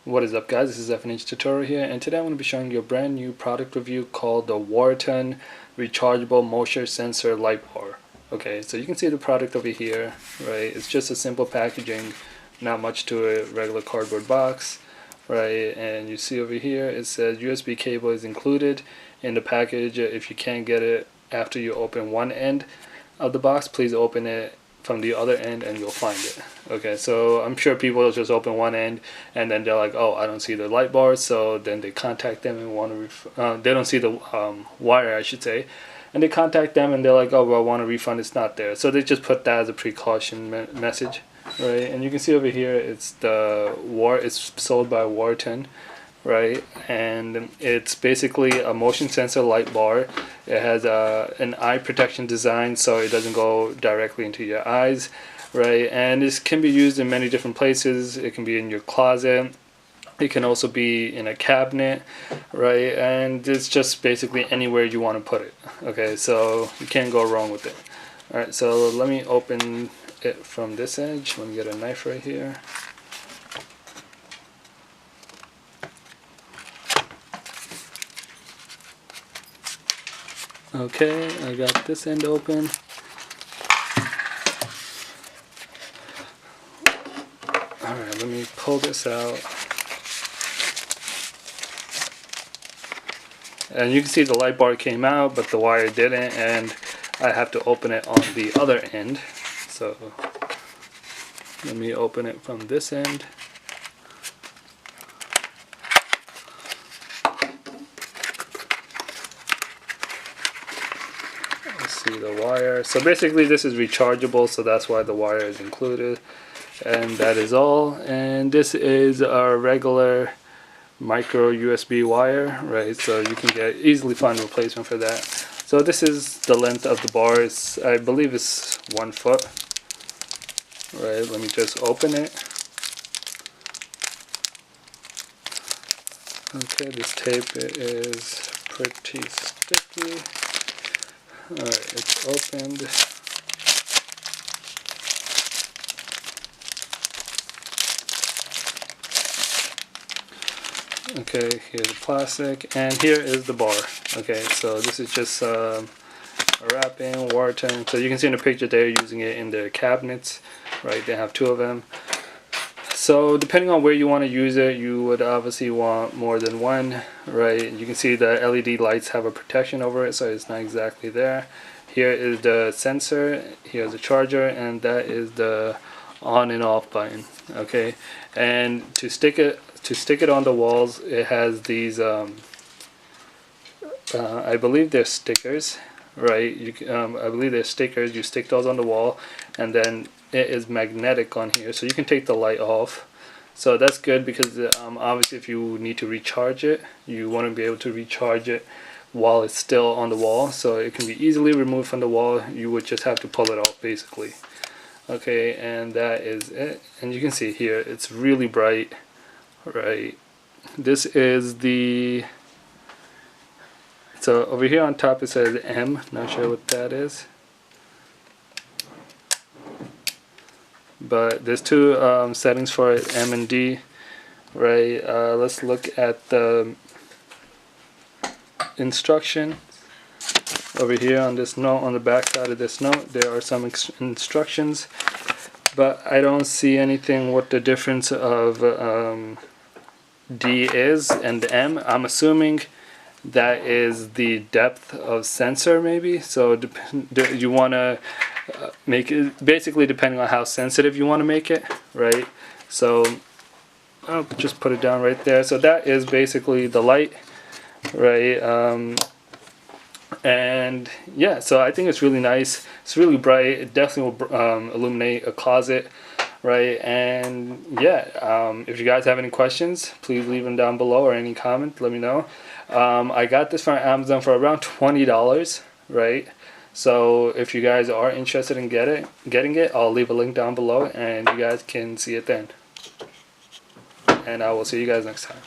What is up, guys? This is FNH Tutorial here, and today I'm going to be showing you a brand new product review called the Warton Rechargeable Moisture Sensor Light Bar. Okay, so you can see the product over here, right? It's just a simple packaging, not much to it, regular cardboard box, right? And you see over here it says USB cable is included in the package. If you can't get it after you open one end of the box, please open it from the other end and you'll find it. Okay, so I'm sure people will just open one end and then they're like, oh, I don't see the light bar, so then they contact them and want to they don't see the wire, I should say, and they contact them and they're like, oh, well, I want a refund, it's not there. So they just put that as a precaution message, right? And you can see over here it's it's sold by Warton, right? And it's basically a motion sensor light bar. It has an eye protection design, so it doesn't go directly into your eyes, right? And this can be used in many different places. It can be in your closet, it can also be in a cabinet, right? And it's just basically anywhere you want to put it. Okay, so you can't go wrong with it. All right, so let me open it from this edge. Let me get a knife right here. Okay, I got this end open. Alright, let me pull this out. And you can see the light bar came out, but the wire didn't, and I have to open it on the other end. So let me open it from this end. See the wire. So basically this is rechargeable, so that's why the wire is included, and that is all. And this is a regular micro USB wire, right? So you can easily find a replacement for that. So this is the length of the bar. I believe it's 1 foot, right? Let me just open it. Okay, this tape is pretty sticky. Alright, it's opened. Okay, here's the plastic, and here is the bar. Okay, so this is just a wrapping, Warton. So you can see in the picture they're using it in their cabinets, right? They have 2 of them. So depending on where you want to use it, you would obviously want more than one, right? You can see the LED lights have a protection over it, so it's not exactly there. Here is the sensor, here's the charger, and that is the on and off button. Okay, and to stick it on the walls, it has these I believe they're stickers, right? I believe they're stickers. You stick those on the wall, and then it is magnetic on here, so you can take the light off. So that's good because obviously if you need to recharge it, you want to be able to recharge it while it's still on the wall, so it can be easily removed from the wall. You would just have to pull it off basically. Okay, and that is it. And you can see here it's really bright, right? This is so over here on top it says M, not sure what that is, but there's 2 settings for it, M and D, right? Let's look at the instruction. Over here on this note, on the back side of this note, there are some instructions, but I don't see anything what the difference of D is and M. I'm assuming that is the depth of sensor, maybe. So you want to make it basically depending on how sensitive you want to make it, right? So I'll just put it down right there. So that is basically the light, right? And yeah, so I think it's really nice. It's really bright. It definitely will illuminate a closet, right? And yeah, if you guys have any questions, please leave them down below, or any comment, let me know. I got this from Amazon for around $20, right? So if you guys are interested in getting it, I'll leave a link down below and you guys can see it then. And I will see you guys next time.